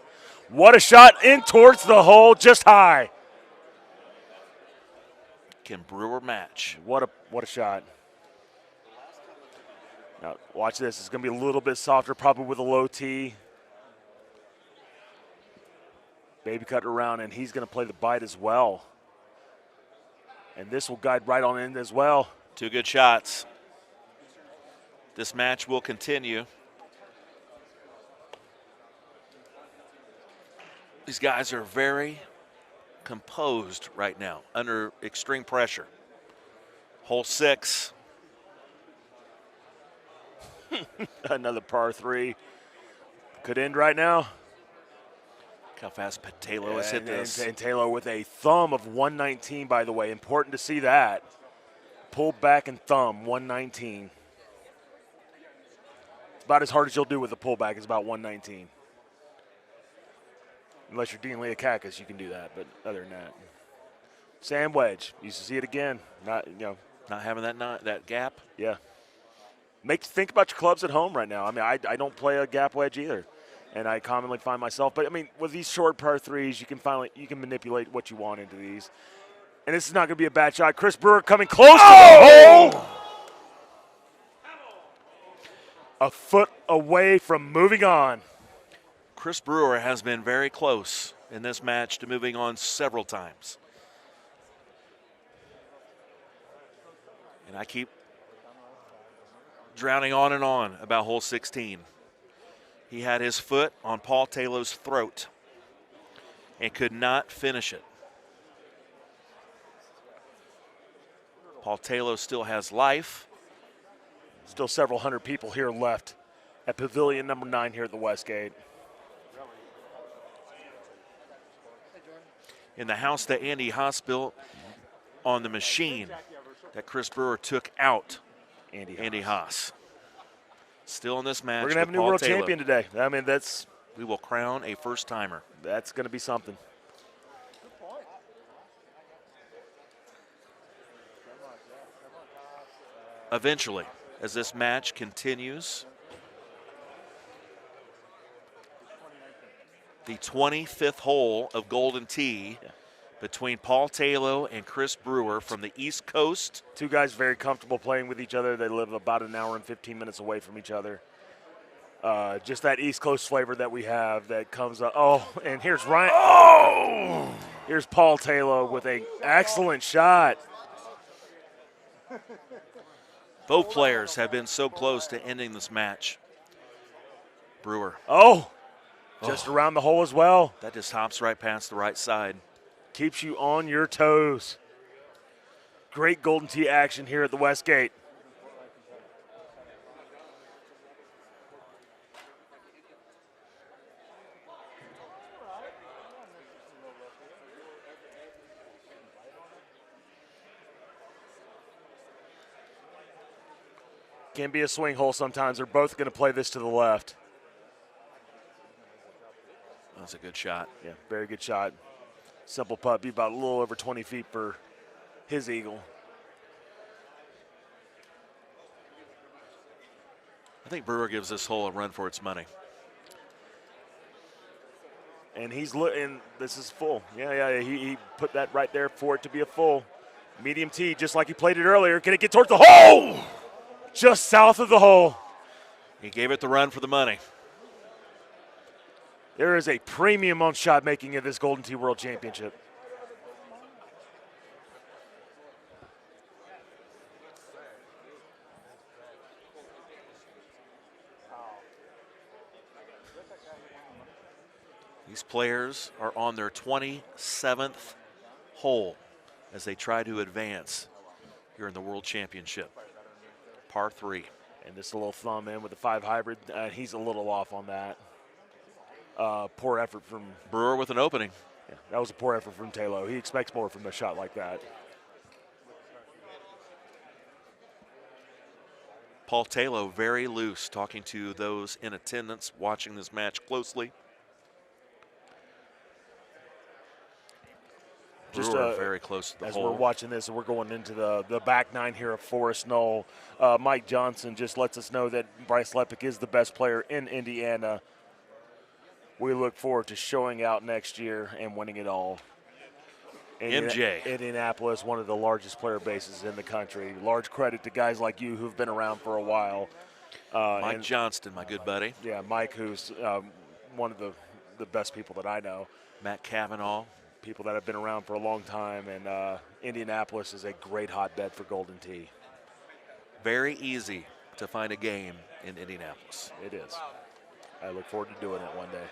Speaker 2: What a shot in towards the hole, just high.
Speaker 1: Can Brewer match?
Speaker 2: What a shot. Now, watch this. It's going to be a little bit softer, probably with a low tee. Baby cut around, and he's going to play the bite as well. And this will guide right on in as well.
Speaker 1: 2 good shots. This match will continue. These guys are very composed right now, under extreme pressure. Hole 6.
Speaker 2: Another par 3. Could end right now.
Speaker 1: Look how fast Tayloe has hit this.
Speaker 2: And Tayloe with a thumb of 119, by the way. Important to see that. Pull back and thumb, 119. It's about as hard as you'll do with a pullback. It's about 119. Unless you're Dean Leakakis, you can do that. But other than that, sand wedge. Used to see it again. Not
Speaker 1: having that gap.
Speaker 2: Yeah. Think about your clubs at home right now. I mean, I don't play a gap wedge either, and I commonly find myself. But I mean, with these short par 3s, you can manipulate what you want into these. And this is not going to be a bad shot. Chris Brewer coming close to the hole. A foot away from moving on.
Speaker 1: Chris Brewer has been very close in this match to moving on several times. And I keep drowning on and on about hole 16. He had his foot on Paul Tayloe's throat and could not finish it. Paul Tayloe still has life.
Speaker 2: Still several hundred people here left at Pavilion number 9 here at the Westgate.
Speaker 1: In the house that Andy Haas built on the machine that Chris Brewer took out Andy Haas. Still in this match.
Speaker 2: We're going to have a new world champion today. I mean,
Speaker 1: we will crown a first-timer.
Speaker 2: That's going to be something.
Speaker 1: Eventually, as this match continues, the 25th hole of Golden Tee between Paul Tayloe and Chris Brewer from the East Coast.
Speaker 2: 2 guys very comfortable playing with each other. They live about an hour and 15 minutes away from each other. Just that East Coast flavor that we have that comes up. Oh, and here's Ryan. Oh! Here's Paul Tayloe with an excellent shot.
Speaker 1: Both players have been so close to ending this match. Brewer.
Speaker 2: Just around the hole as well.
Speaker 1: That just hops right past the right side.
Speaker 2: Keeps you on your toes. Great Golden Tee action here at the Westgate. Can be a swing hole sometimes. They're both going to play this to the left.
Speaker 1: That's a good shot.
Speaker 2: Yeah, very good shot. Simple putt, be about a little over 20 feet for his eagle.
Speaker 1: I think Brewer gives this hole a run for its money.
Speaker 2: And and this is full. Yeah, he put that right there for it to be a full. Medium tee, just like he played it earlier. Can it get towards the hole? Just south of the hole.
Speaker 1: He gave it the run for the money.
Speaker 2: There is a premium on shot making of this Golden Tee World Championship.
Speaker 1: These players are on their 27th hole as they try to advance here in the World Championship. Par 3.
Speaker 2: And this little thumb in with the 5 hybrid, he's a little off on that. Poor effort from
Speaker 1: Brewer with an opening.
Speaker 2: Yeah, that was a poor effort from Tayloe. He expects more from a shot like that.
Speaker 1: Paul Tayloe very loose, talking to those in attendance watching this match closely.
Speaker 2: Just
Speaker 1: Brewer very close to the
Speaker 2: as
Speaker 1: hole.
Speaker 2: we're watching this and we're going into the back 9 here of Forest Knoll, Mike Johnson just lets us know that Bryce Lepic is the best player in Indiana. We look forward to showing out next year and winning it all.
Speaker 1: MJ.
Speaker 2: Indianapolis, one of the largest player bases in the country. Large credit to guys like you who've been around for a while.
Speaker 1: Mike Johnston, my good buddy.
Speaker 2: Yeah, Mike, who's one of the best people that I know.
Speaker 1: Matt Cavanaugh.
Speaker 2: People that have been around for a long time, and Indianapolis is a great hotbed for Golden Tee.
Speaker 1: Very easy to find a game in Indianapolis.
Speaker 2: It is. I look forward to doing it one day.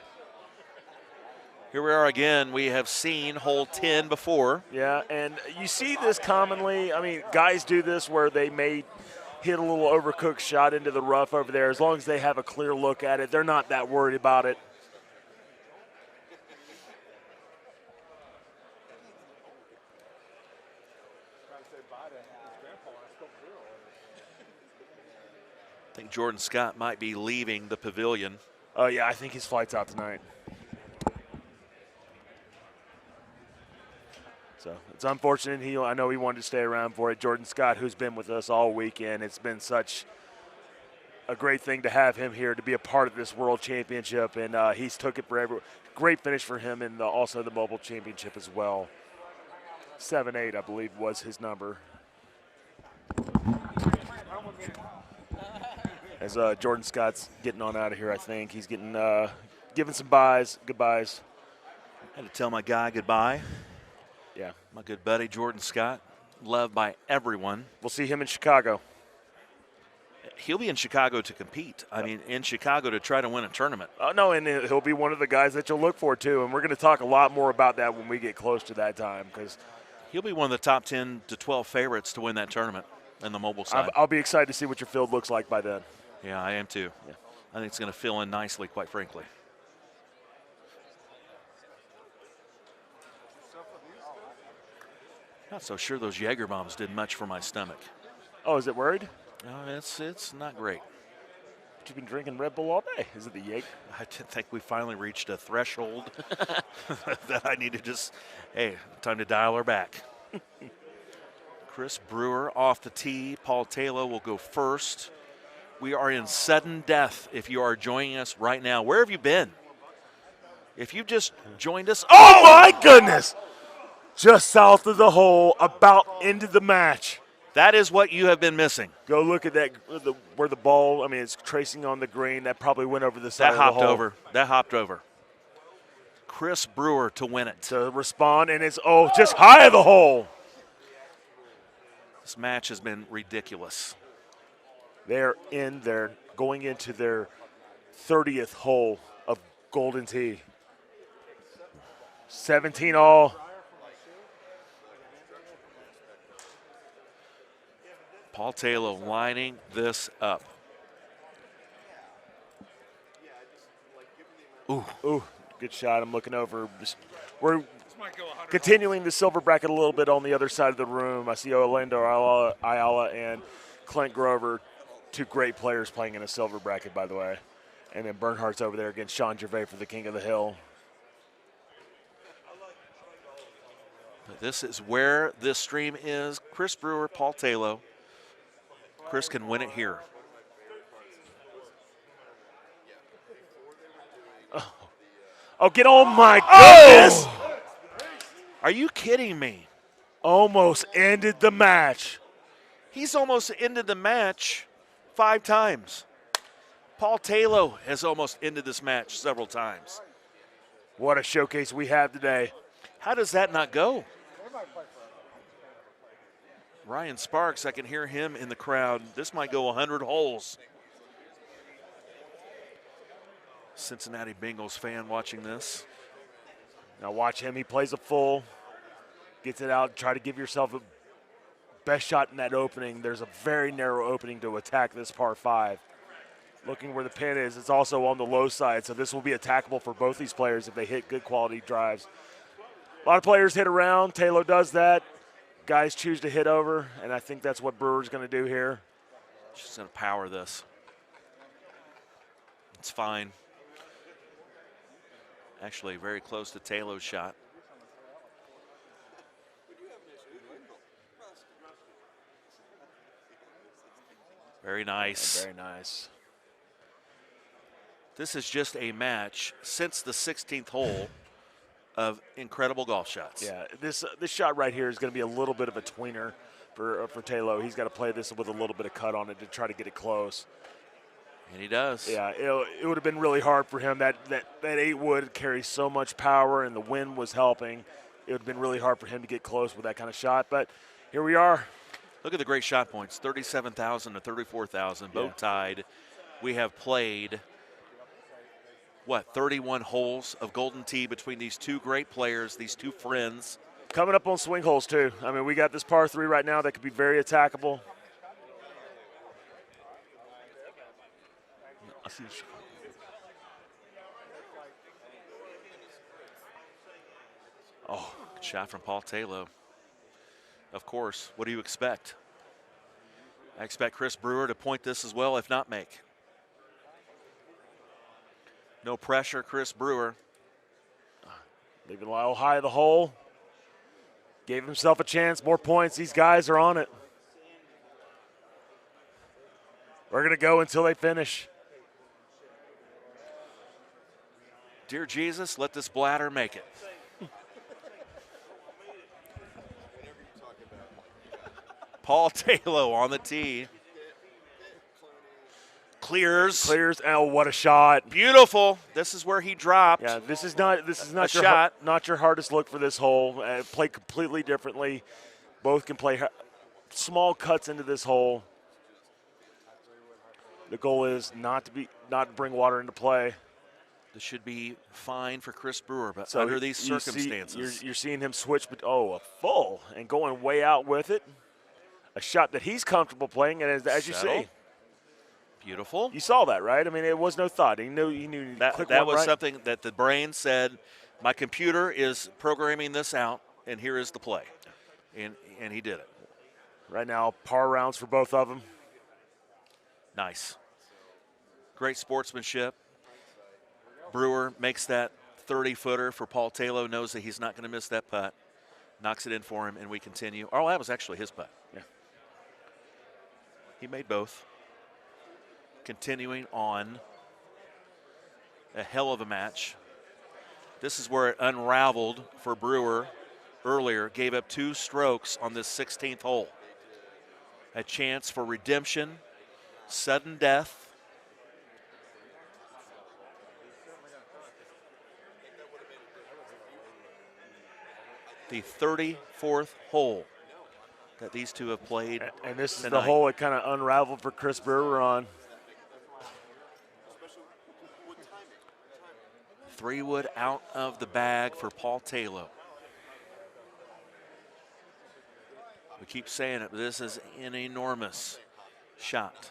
Speaker 1: Here we are again. We have seen hole 10 before.
Speaker 2: Yeah, and you see this commonly. I mean, guys do this where they may hit a little overcooked shot into the rough over there. As long as they have a clear look at it, they're not that worried about it.
Speaker 1: I think Jordan Scott might be leaving the pavilion.
Speaker 2: Yeah, I think his flight's out tonight. So it's unfortunate. I know he wanted to stay around for it. Jordan Scott, who's been with us all weekend, it's been such a great thing to have him here to be a part of this World Championship, and he's took it for everyone. Great finish for him in also the Mobile Championship as well. 7-8, I believe, was his number. As Jordan Scott's getting on out of here, I think he's getting giving some goodbyes.
Speaker 1: Had to tell my guy goodbye.
Speaker 2: Yeah,
Speaker 1: my good buddy Jordan Scott, loved by everyone.
Speaker 2: We'll see him in Chicago.
Speaker 1: He'll be in Chicago to compete. I mean, in Chicago to try to win a tournament.
Speaker 2: No, and he'll be one of the guys that you'll look for too. And we're going to talk a lot more about that when we get close to that time, because
Speaker 1: he'll be one of the top 10 to 12 favorites to win that tournament in the mobile side.
Speaker 2: I'll be excited to see what your field looks like by then.
Speaker 1: Yeah, I am too.
Speaker 2: Yeah.
Speaker 1: I think it's going to fill in nicely, quite frankly. Not so sure those Jaeger bombs did much for my stomach.
Speaker 2: Oh, is it worried?
Speaker 1: No, it's not great.
Speaker 2: But you've been drinking Red Bull all day. Is it the Jaeger?
Speaker 1: I think we finally reached a threshold that I need to just, hey, time to dial her back. Chris Brewer off the tee. Paul Tayloe will go first. We are in sudden death if you are joining us right now. Where have you been? If you've just joined us.
Speaker 2: Oh, my goodness! Just south of the hole, about into the match.
Speaker 1: That is what you have been missing.
Speaker 2: Go look at that, where the ball, it's tracing on the green. That probably went over the side of the hole.
Speaker 1: That hopped over. Chris Brewer to win it.
Speaker 2: To respond, and it's, just high of the hole.
Speaker 1: This match has been ridiculous.
Speaker 2: They're going into their 30th hole of Golden Tee. 17 all.
Speaker 1: Paul Tayloe lining this up.
Speaker 2: Ooh, good shot. I'm looking over. We're continuing the silver bracket a little bit on the other side of the room. I see Orlando Ayala and Clint Grover, two great players playing in a silver bracket, by the way. And then Bernhardt's over there against Sean Gervais for the King of the Hill.
Speaker 1: This is where this stream is. Chris Brewer, Paul Tayloe. Chris can win it here.
Speaker 2: Oh, my goodness!
Speaker 1: Are you kidding me?
Speaker 2: Almost ended the match.
Speaker 1: He's almost ended the match 5 times. Paul Tayloe has almost ended this match several times.
Speaker 2: What a showcase we have today.
Speaker 1: How does that not go? Ryan Sparks, I can hear him in the crowd. This might go 100 holes. Cincinnati Bengals fan watching this.
Speaker 2: Now watch him. He plays a full, gets it out, try to give yourself a best shot in that opening. There's a very narrow opening to attack this par 5. Looking where the pin is, it's also on the low side, so this will be attackable for both these players if they hit good quality drives. A lot of players hit around. Tayloe does that. Guys choose to hit over, and I think that's what Brewer's going to do here.
Speaker 1: She's going to power this. It's fine. Actually, very close to Tayloe's shot. Very nice.
Speaker 2: Very nice.
Speaker 1: This is just a match since the 16th hole of incredible golf shots.
Speaker 2: Yeah, this shot right here is going to be a little bit of a tweener for Tayloe. He's got to play this with a little bit of cut on it to try to get it close.
Speaker 1: And he does.
Speaker 2: Yeah, it would have been really hard for him. That 8 wood carries so much power, and the wind was helping. It would have been really hard for him to get close with that kind of shot. But here we are.
Speaker 1: Look at the great shot points, 37,000 to 34,000, both tied. We have played, 31 holes of Golden Tee between these two great players, these two friends.
Speaker 2: Coming up on swing holes, too. I mean, we got this par 3 right now that could be very attackable.
Speaker 1: Oh, good shot from Paul Tayloe. Of course, what do you expect? I expect Chris Brewer to point this as well, if not make. No pressure, Chris Brewer.
Speaker 2: Leaving Lyle high of the hole. Gave himself a chance, more points. These guys are on it. We're going to go until they finish.
Speaker 1: Dear Jesus, let this bladder make it. Paul Tayloe on the tee. Clears.
Speaker 2: Oh, what a shot.
Speaker 1: Beautiful. This is where he dropped.
Speaker 2: Yeah, this is not your
Speaker 1: shot.
Speaker 2: Not your hardest look for this hole. Play completely differently. Both can play small cuts into this hole. The goal is not to bring water into play.
Speaker 1: This should be fine for Chris Brewer, but so under these circumstances.
Speaker 2: You're seeing him switch, but a full and going way out with it. A shot that he's comfortable playing, and as you see.
Speaker 1: Beautiful.
Speaker 2: You saw that, right? I mean, it was no thought. He knew
Speaker 1: that was something that the brain said, my computer is programming this out, and here is the play. And he did it.
Speaker 2: Right now, par rounds for both of them.
Speaker 1: Nice. Great sportsmanship. Brewer makes that 30-footer for Paul Tayloe, knows that he's not going to miss that putt. Knocks it in for him, and we continue. Oh, that was actually his putt.
Speaker 2: Yeah.
Speaker 1: He made both. Continuing on, a hell of a match. This is where it unraveled for Brewer earlier. Gave up 2 strokes on this 16th hole. A chance for redemption, sudden death. The 34th hole that these two have played.
Speaker 2: And this is
Speaker 1: tonight.
Speaker 2: the hole it kind of unraveled for Chris Brewer on.
Speaker 1: 3 wood out of the bag for Paul Tayloe. We keep saying it, but this is an enormous shot.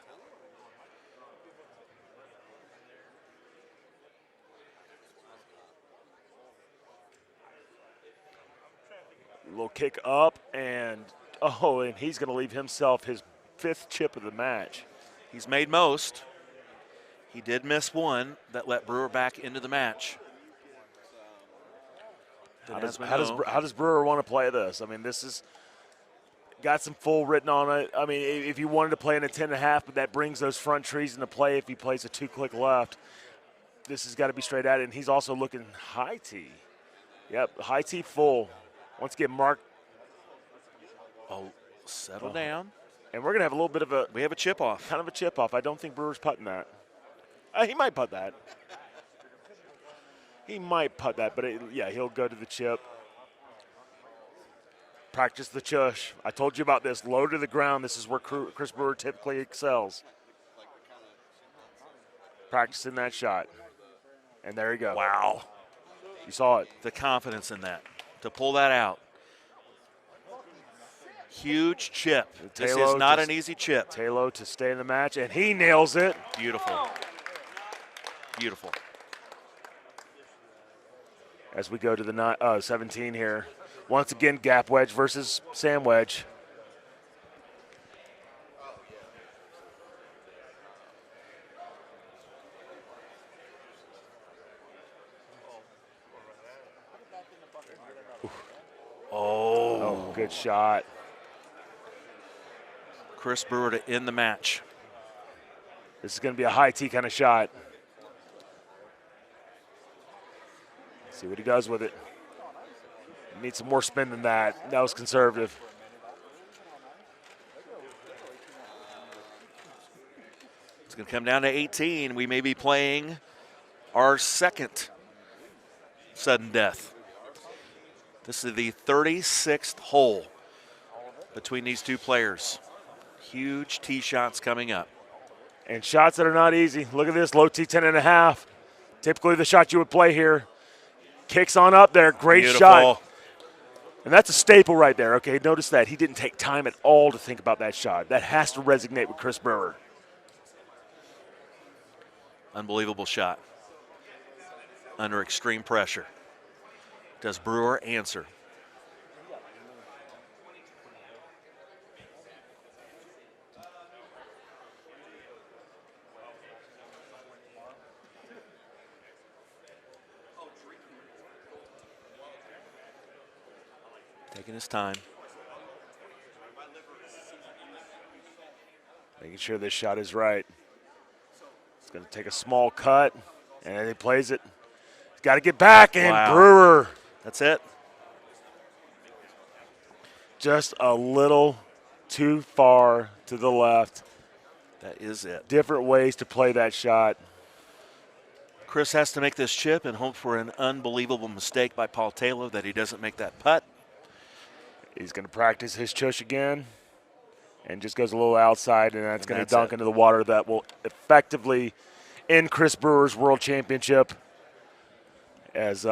Speaker 2: A little kick up, and he's going to leave himself his 5th chip of the match.
Speaker 1: He's made most. He did miss one that let Brewer back into the match.
Speaker 2: How does Brewer want to play this? I mean, this is got some full written on it. I mean, if you wanted to play in a 10.5, but that brings those front trees into play if he plays a 2-click left. This has got to be straight at it, and he's also looking high tee. Yep, high tee full. Once again, Mark.
Speaker 1: Oh, settle down.
Speaker 2: And we're going to have a little bit of a.
Speaker 1: We have a chip off.
Speaker 2: Kind of a chip off. I don't think Brewer's putting that. He might putt that. He might putt that, but he'll go to the chip. Practice the chush. I told you about this. Low to the ground. This is where Chris Brewer typically excels. Practicing that shot. And there you go.
Speaker 1: Wow.
Speaker 2: You saw it.
Speaker 1: The confidence in that, to pull that out. Huge chip. This is not an easy chip.
Speaker 2: Tayloe to stay in the match, and he nails it.
Speaker 1: Beautiful. Beautiful.
Speaker 2: As we go to the 17 here. Once again, gap wedge versus sand wedge. Oh, good shot.
Speaker 1: Chris Brewer to end the match.
Speaker 2: This is going to be a high tee kind of shot. See what he does with it. Needs some more spin than that. That was conservative.
Speaker 1: It's going to come down to 18. We may be playing our second sudden death. This is the 36th hole between these two players. Huge tee shots coming up.
Speaker 2: And shots that are not easy. Look at this, low tee 10.5. Typically the shot you would play here. Kicks on up there, great
Speaker 1: Beautiful
Speaker 2: shot. And that's a staple right there, okay? Notice that he didn't take time at all to think about that shot. That has to resonate with Chris Brewer.
Speaker 1: Unbelievable shot. Under extreme pressure. Does Brewer answer? Taking his time.
Speaker 2: Making sure this shot is right. It's going to take a small cut, and he plays it. He's got to get back, and
Speaker 1: wow.
Speaker 2: Brewer.
Speaker 1: That's it.
Speaker 2: Just a little too far to the left.
Speaker 1: That is it.
Speaker 2: Different ways to play that shot.
Speaker 1: Chris has to make this chip and hope for an unbelievable mistake by Paul Tayloe that he doesn't make that putt.
Speaker 2: He's going to practice his chush again and just goes a little outside, and that's going to dunk into the water. That will effectively end Chris Brewer's World Championship as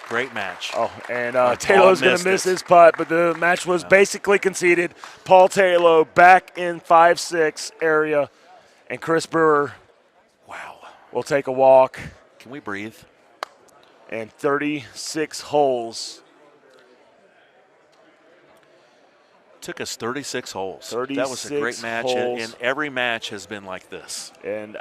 Speaker 1: Great match.
Speaker 2: Oh, and Tayloe's going to miss his putt, but the match was basically conceded. Paul Tayloe back in 5-6 area, and Chris Brewer will take a walk.
Speaker 1: Can we breathe?
Speaker 2: And 36 holes.
Speaker 1: Took us 36 holes.
Speaker 2: 36
Speaker 1: that was a great match, and every match has been like this.
Speaker 2: And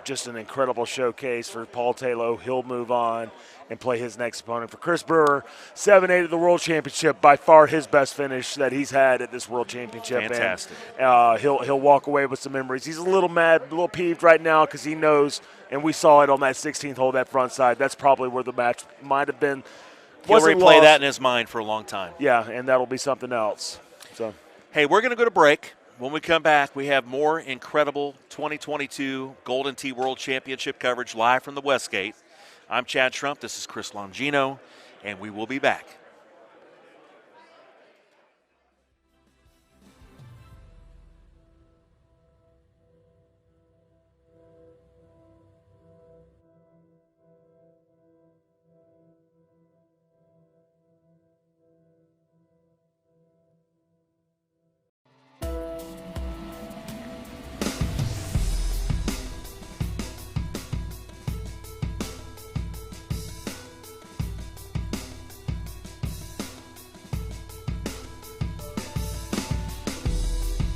Speaker 2: just an incredible showcase for Paul Tayloe. He'll move on and play his next opponent. For Chris Brewer, 7-8 at the World Championship, by far his best finish that he's had at this World Championship.
Speaker 1: Fantastic.
Speaker 2: And he'll walk away with some memories. He's a little mad, a little peeved right now because he knows, and we saw it on that 16th hole, that front side. That's probably where the match might have been.
Speaker 1: He'll replay that in his mind for a long time.
Speaker 2: Yeah, and that'll be something else. So,
Speaker 1: hey, we're going to go to break. When we come back, we have more incredible 2022 Golden Tee World Championship coverage live from the Westgate. I'm Chad Trump. This is Chris Longino, and we will be back.